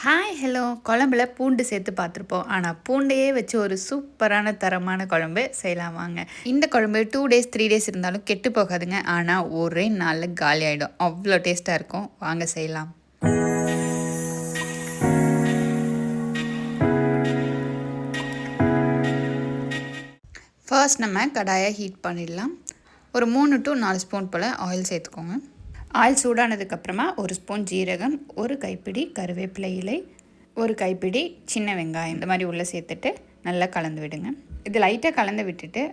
Hi hello குழம்புல பூண்டு சேர்த்து பார்த்துருப்போம். ஆனால் பூண்டையே வச்சு ஒரு சூப்பரான தரமான குழம்பு செய்யலாம் வாங்க. இந்த குழம்பு 2 டேஸ் 3 டேஸ் இருந்தாலும் கெட்டு போகாதுங்க. ஆனால் ஒரே நாளில் காலி ஆகிடும். அவ்வளோ டேஸ்ட்டாக இருக்கும். வாங்க செய்யலாம். ஃபர்ஸ்ட் நம்ம கடாயை ஹீட் பண்ணிடலாம். ஒரு 3 to 4 ஸ்பூன் போல் ஆயில் சேர்த்துக்கோங்க. ஆயில் சூடானதுக்கப்புறமா 1 ஸ்பூன் ஜீரகம், 1 கைப்பிடி கருவேப்பிலை இலை, 1 கைப்பிடி சின்ன வெங்காயம் இந்த மாதிரி உள்ளே சேர்த்துட்டு நல்லா கலந்து விடுங்க. இது லைட்டாக கலந்து விட்டுட்டு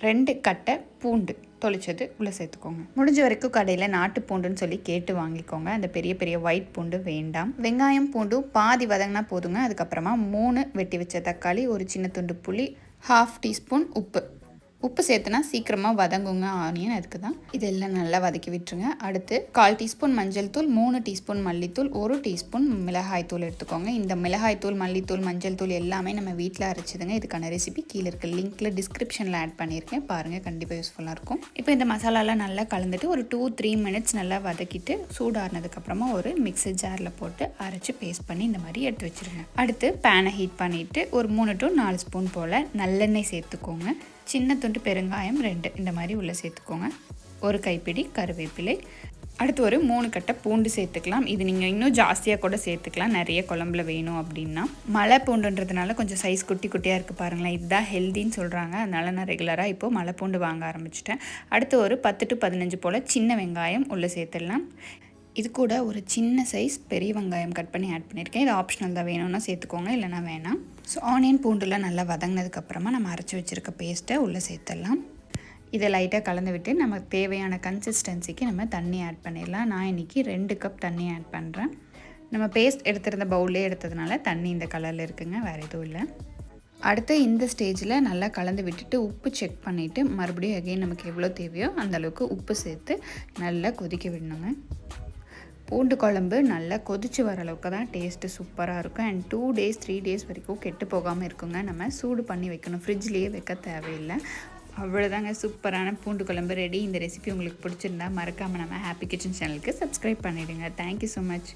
2 கட்டை பூண்டு தொளிச்சது உள்ளே சேர்த்துக்கோங்க. முடிஞ்ச வரைக்கும் கடையில் நாட்டு பூண்டுன்னு சொல்லி கேட்டு வாங்கிக்கோங்க. அந்த பெரிய பெரிய ஒயிட் பூண்டு வேண்டாம். வெங்காயம் பூண்டும் பாதி வதங்கினா போதுங்க. அதுக்கப்புறமா 3 வெட்டி வச்ச தக்காளி, ஒரு சின்ன துண்டு புளி, 1/2 டீஸ்பூன் உப்பு சேர்த்துனா சீக்கிரமாக வதங்குங்க ஆனியன், அதுக்கு தான். இதெல்லாம் நல்லா வதக்கி விட்டுருங்க. அடுத்து 1/4 டீஸ்பூன் மஞ்சள் தூள், 3 டீஸ்பூன் மல்லித்தூள், 1 டீஸ்பூன் மிளகாய் தூள் எடுத்துக்கோங்க. இந்த மிளகாய் தூள், மல்லித்தூள், மஞ்சள் தூள் எல்லாமே நம்ம வீட்டில் அரைச்சிதுங்க. இதுக்கான ரெசிபி கீழே இருக்க லிங்க்கில் டிஸ்கிரிப்ஷனில் ஆட் பண்ணியிருக்கேன். பாருங்கள், கண்டிப்பாக யூஸ்ஃபுல்லாக இருக்கும். இப்போ இந்த மசாலாலாம் நல்லா கலந்துட்டு ஒரு 2-3 மினிட்ஸ் நல்லா வதக்கிட்டு சூடானதுக்கப்புறமா ஒரு மிக்ஸி ஜாரில் போட்டு அரைச்சி பேஸ்ட் பண்ணி இந்த மாதிரி எடுத்து வச்சுருங்க. அடுத்து பேனை ஹீட் பண்ணிவிட்டு ஒரு 3 to 4 ஸ்பூன் போல் நல்லெண்ணெய் சேர்த்துக்கோங்க. சின்ன துண்டு பெருங்காயம் 2 இந்த மாதிரி உள்ளே சேர்த்துக்கோங்க. 1 கைப்பிடி கருவேப்பிலை. அடுத்து ஒரு 3 கட்டை பூண்டு சேர்த்துக்கலாம். இது நீங்கள் இன்னும் ஜாஸ்தியாக கூட சேர்த்துக்கலாம், நிறைய குழம்புல வேணும் அப்படின்னா. மலை பூண்டுன்றதுனால கொஞ்சம் சைஸ் குட்டி குட்டியாக இருக்குது பாருங்களேன். இதுதான் ஹெல்தின்னு சொல்கிறாங்க. அதனால் நான் ரெகுலராக இப்போது மலை பூண்டு வாங்க ஆரம்பிச்சிட்டேன். அடுத்து ஒரு 10 to 15 போல் சின்ன வெங்காயம் உள்ளே சேர்த்துடலாம். இது கூட ஒரு சின்ன சைஸ் பெரிய வெங்காயம் கட் பண்ணி ஆட் பண்ணியிருக்கேன். இது ஆப்ஷனல் தான், வேணும்னா சேர்த்துக்கோங்க, இல்லைனா வேணாம். ஸோ ஆனியன் பூண்டுலாம் நல்லா வதங்கினதுக்கப்புறமா நம்ம அரைச்சி வச்சுருக்க பேஸ்ட்டை உள்ளே சேர்த்துடலாம். இதை லைட்டாக கலந்து விட்டு நமக்கு தேவையான கன்சிஸ்டன்சிக்கு நம்ம தண்ணி ஆட் பண்ணிடலாம். நான் இன்றைக்கி 2 கப் தண்ணி ஆட் பண்ணுறேன். நம்ம பேஸ்ட் எடுத்துருந்த பவுல்லே எடுத்ததுனால தண்ணி இந்த கலரில் இருக்குங்க, வேறு எதுவும் இல்லை. அடுத்து இந்த ஸ்டேஜில் நல்லா கலந்து விட்டுட்டு உப்பு செக் பண்ணிவிட்டு மறுபடியும் அகைன் நமக்கு எவ்வளோ தேவையோ அந்தளவுக்கு உப்பு சேர்த்து நல்லா கொதிக்க விடணுங்க. பூண்டு குழம்பு நல்லா கொதித்து வர அளவுக்கு தான் டேஸ்ட்டு சூப்பராக இருக்கும். அண்ட் 2 days 3 days வரைக்கும் கெட்டு போகாமல் இருக்குங்க. நம்ம சூடு பண்ணி வைக்கணும், ஃப்ரிட்ஜ்லேயே வைக்க தேவையில்லை. அவ்வளோதாங்க, சூப்பரான பூண்டு குழம்பு ரெடி. இந்த ரெசிபி உங்களுக்கு பிடிச்சிருந்தா மறக்காமல் நம்ம ஹாப்பி கிச்சன் சேனலுக்கு சப்ஸ்கிரைப் பண்ணிவிடுங்க. Thank you so much.